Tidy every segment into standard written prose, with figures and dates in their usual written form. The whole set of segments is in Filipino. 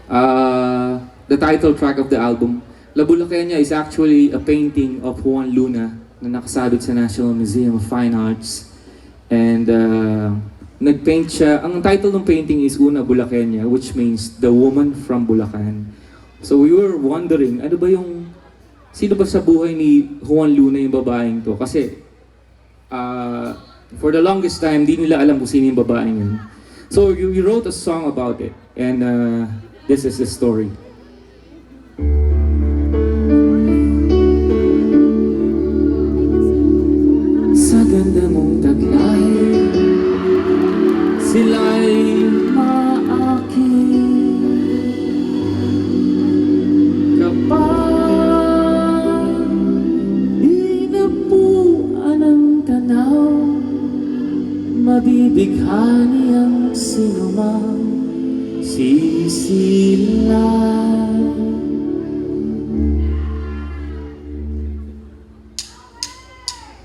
The title track of the album, La Bulaqueña, is actually a painting of Juan Luna na nakasabit sa National Museum of Fine Arts. And nag-paint siya, ang title ng painting is Una Bulaqueña, which means the woman from Bulacan. So we were wondering, ano ba yung, sino ba sa buhay ni Juan Luna yung babaeng to? Kasi for the longest time, di nila alam kung sino yung babaeng yun. So we wrote a song about it, and this is the story. Sa ganda mong taglahi, sila'y maakin. Kapag inapuan ang tanaw, mabibighani ang sinumang sisilan.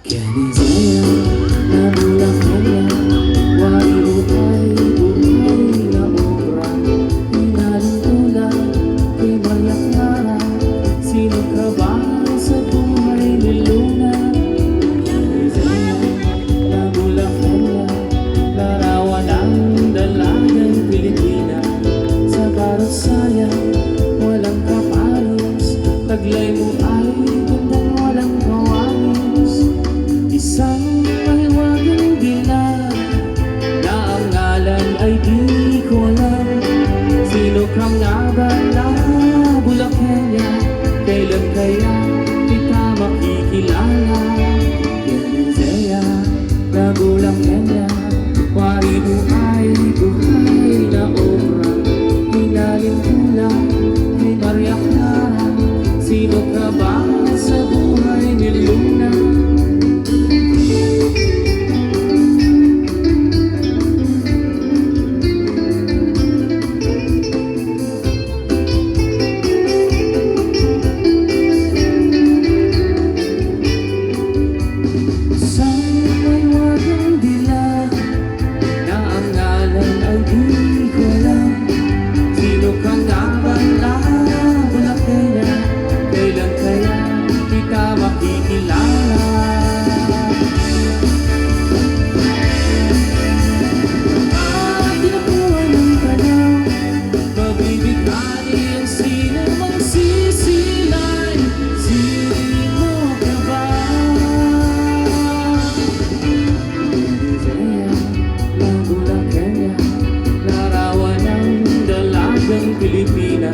Kanizaya na Bulaqueña, wari buhay, buhay na obra. Inalintula kay Maria Clara, sino ka ba sa buhay ni Luna? Kanizaya na Bulaqueña, larawan ng dalagang Pilipina. Sa bawat sayang, walang kapalos, taglay mo ay gandang walang kawangis. Isang mahiwagang dilag na ang ngalan ay di ko alam. Sino kang nga ba na Bulaqueña? Kailan kaya kita makikilala? Kanizaya na Bulaqueña, wari mo ay buhay na obra. Hinalintula kay Maria Clara, sino ka ba sa buhay ni Luna? Pilipina,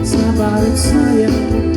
sa bawat sayang,